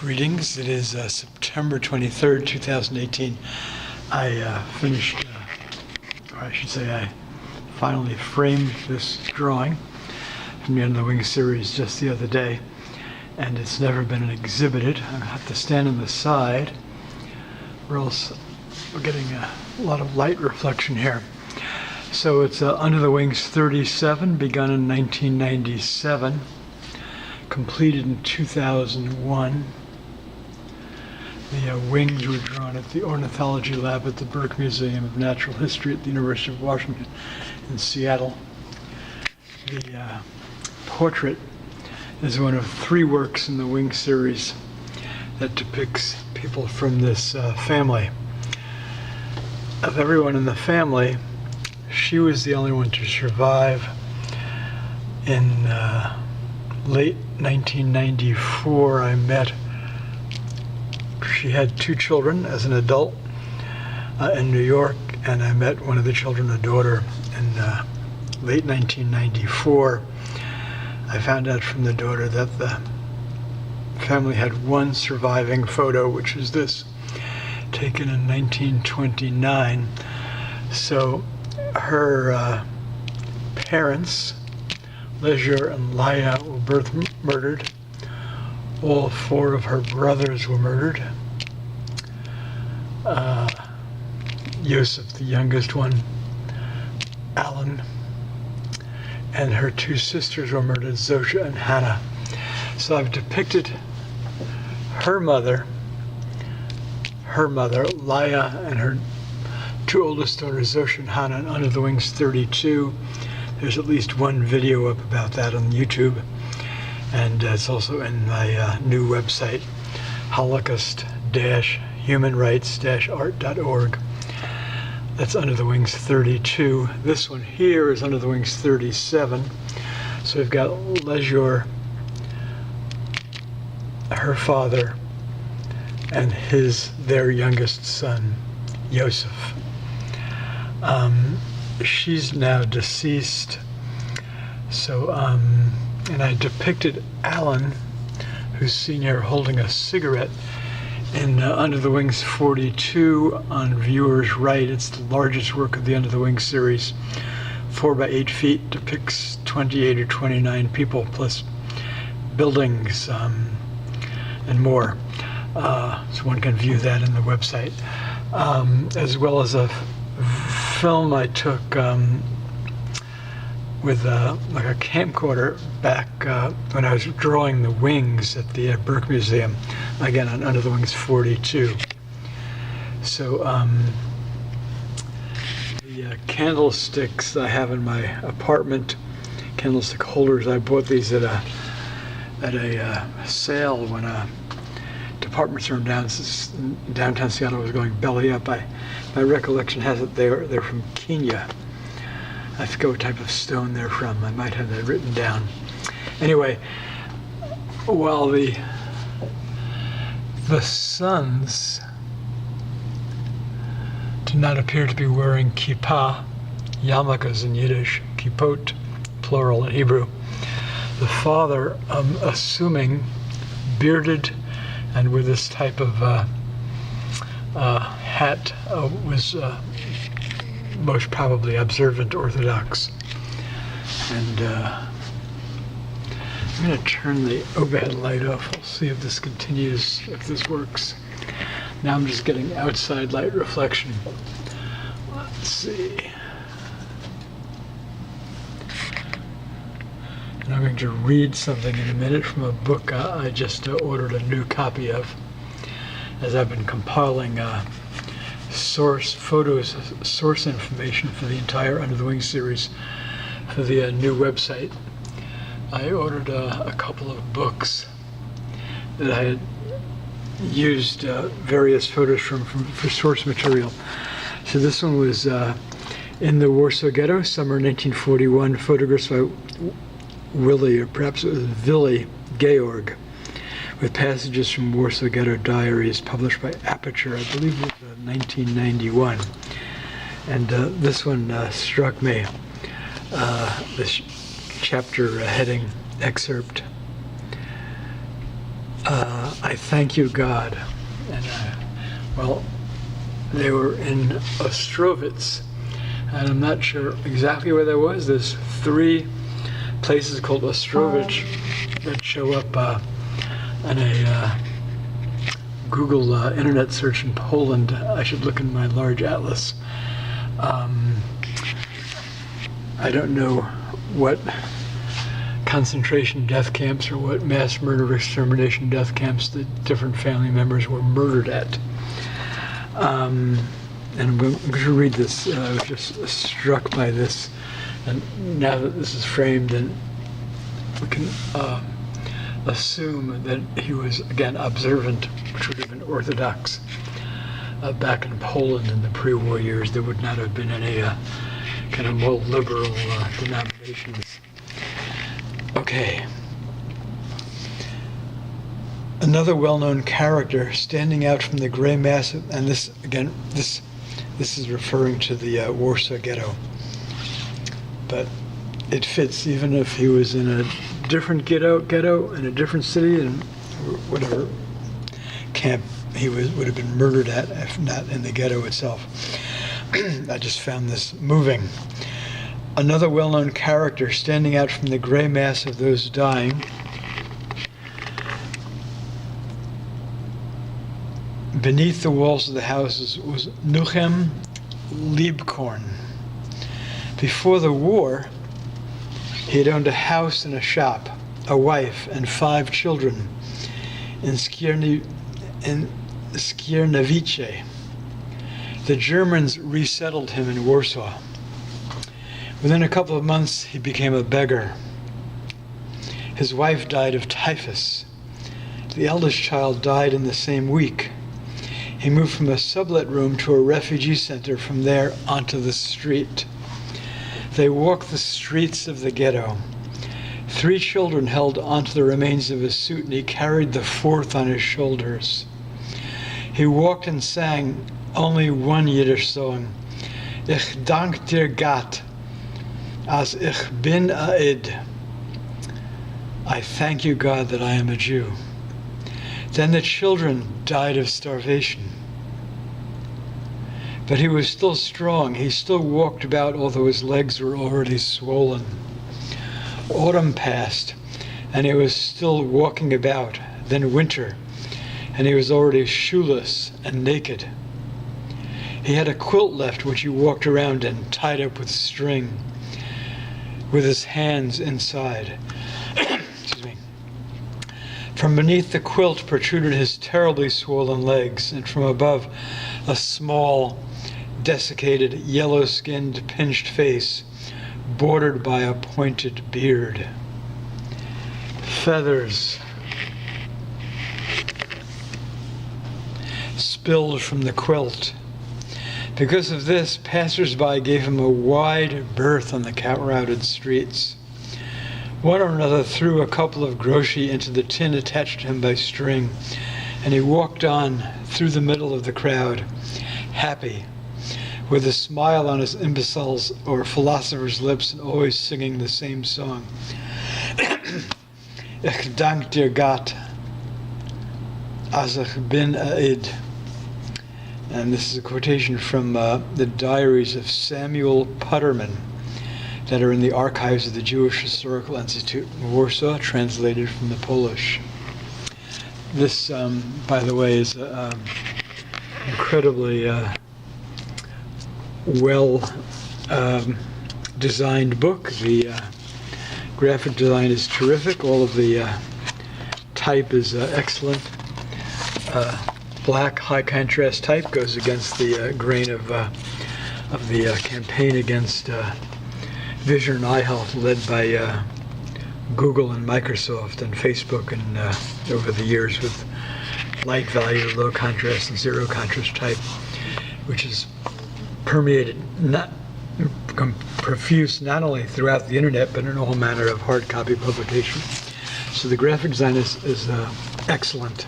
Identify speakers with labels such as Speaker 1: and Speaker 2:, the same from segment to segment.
Speaker 1: Greetings. It is September 23rd, 2018. I finished, or I should say I finally framed this drawing from the Under the Wing series just the other day, and it's never been exhibited. I have to stand on the side or else we're getting a lot of light reflection here. So it's Under the Wings 37, begun in 1997, completed in 2001. The wings were drawn at the Ornithology Lab at the Burke Museum of Natural History at the University of Washington in Seattle. The portrait is one of 3 works in the Wing series that depicts people from this family. Of everyone in the family, she was the only one to survive. In late 1994, I met. She had 2 children as an adult in New York, and I met one of the children, a daughter, in late 1994. I found out from the daughter that the family had one surviving photo, which is this, taken in 1929. So her parents, Lejzor and Laya, were both murdered. All 4 of her brothers were murdered. Josef, the youngest one, Alan, and her 2 sisters were murdered, Zosha and Hannah. So I've depicted her mother, Laya, and her 2 oldest daughters, Zosha and Hannah, in Under the Wings 32. There's at least one video up about that on YouTube. And it's also in my new website, Holocaust-Humanrights-Art.org. That's Under the Wings 32. This one here is Under the Wings 37. So we've got Lejzor, her father, and their youngest son, Josef. She's now deceased. So, and I depicted Alan, who's seen here holding a cigarette, in Under the Wings 42 on viewer's right. It's the largest work of the Under the Wings series. 4 by 8 feet, depicts 28 or 29 people, plus buildings and more. So one can view that in the website. As well as a film I took with like a camcorder back when I was drawing the wings at the Burke Museum, again on Under the Wings 42. So the candlesticks I have in my apartment, candlestick holders, I bought these at a sale when a department store in downtown Seattle was going belly up. My recollection has it they're from Kenya. I forget what type of stone they're from. I might have that written down. Anyway, while the sons do not appear to be wearing kippah, yarmulkes in Yiddish, kippot, plural in Hebrew, the father, assuming bearded and with this type of hat, was most probably observant Orthodox. And I'm going to turn the overhead light off. We'll see if this continues, if this works. Now I'm just getting outside light reflection. Let's see. And I'm going to read something in a minute from a book I just ordered a new copy of, as I've been compiling source information for the entire Under the Wings series for the new website. I ordered a couple of books that I had used various photos from for source material. So this one was In the Warsaw Ghetto, summer 1941, photographs by Willie, or perhaps it was Willy Georg, with passages from Warsaw Ghetto Diaries, published by Aperture, I believe it was 1991. And this one struck me. This chapter heading excerpt. I I thank you, God. And well, they were in Ostrowicz, and I'm not sure exactly where that was. There's 3 places called Ostrowicz that show up on a Google internet search in Poland. I should look in my large atlas. I don't know what concentration death camps or what mass murder extermination death camps the different family members were murdered at. And I'm going to read this. I was just struck by this. And now that this is framed, then we can assume that he was, again, observant, which would have been Orthodox. Back in Poland in the pre-war years, there would not have been any kind of more liberal denominations. Okay. Another well-known character standing out from the gray mass, and this, again, this is referring to the Warsaw ghetto. But it fits even if he was in a different ghetto in a different city and whatever camp he would have been murdered at, if not in the ghetto itself. I just found this moving. Another well-known character standing out from the gray mass of those dying beneath the walls of the houses was Nuchem Liebkorn. Before the war, he had owned a house and a shop, a wife, and 5 children in Skierniewice. The Germans resettled him in Warsaw. Within a couple of months, he became a beggar. His wife died of typhus. The eldest child died in the same week. He moved from a sublet room to a refugee center, from there onto the street. They walked the streets of the ghetto. 3 children held onto the remains of his suit, and he carried the 4th on his shoulders. He walked and sang only one Yiddish song, Ich dank dir Gott, as ich bin a Id. I thank you, God, that I am a Jew. Then the children died of starvation. But he was still strong. He still walked about, although his legs were already swollen. Autumn passed, and he was still walking about. Then winter, and he was already shoeless and naked. He had a quilt left, which he walked around in, tied up with string, with his hands inside. Excuse me. From beneath the quilt protruded his terribly swollen legs, and from above a small, desiccated, yellow-skinned, pinched face, bordered by a pointed beard. Feathers spilled from the quilt. Because of this, passers-by gave him a wide berth on the crowded streets. One or another threw a couple of groshi into the tin attached to him by string, and he walked on through the middle of the crowd, happy, with a smile on his imbecile's or philosopher's lips, and always singing the same song. Ich dank dir Gott, as ich bin a Id. And this is a quotation from the diaries of Samuel Putterman that are in the archives of the Jewish Historical Institute in Warsaw, translated from the Polish. This, by the way, is an incredibly well-designed book. The graphic design is terrific. All of the type is excellent. Black high contrast type goes against the grain of the campaign against vision and eye health led by Google and Microsoft and Facebook and over the years, with light value, low contrast, and zero contrast type, which is permeated, not profuse, not only throughout the internet but in all manner of hard copy publication. So the graphic design is excellent.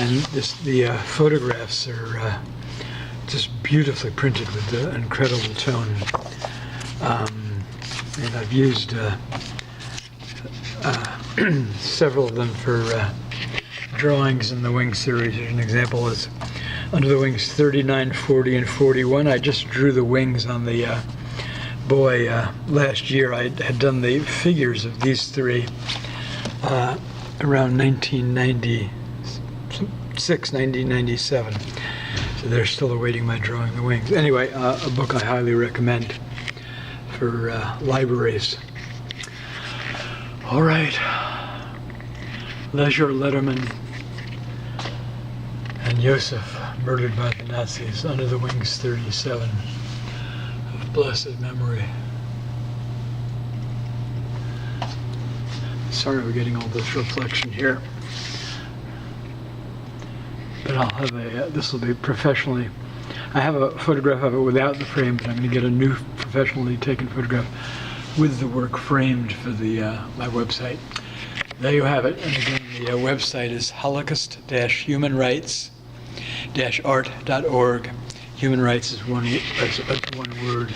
Speaker 1: And the photographs are just beautifully printed with an incredible tone. And I've used several of them for drawings in the Wings series. Here's an example. Is under the wings 39, 40, and 41. I just drew the wings on the boy last year. I had done the figures of these three around 1996, 1997. So they're still awaiting my drawing the wings. Anyway, a book I highly recommend for libraries. All right. Lejzor, Lederman, and Josef, murdered by the Nazis, Under the Wings 37, of blessed memory. Sorry we're getting all this reflection here. But I'll have this will be professionally, I have a photograph of it without the frame, but I'm going to get a new professionally taken photograph with the work framed for the my website. There you have it. And again, the website is Holocaust-Humanrights-Art.org. Human rights is one word.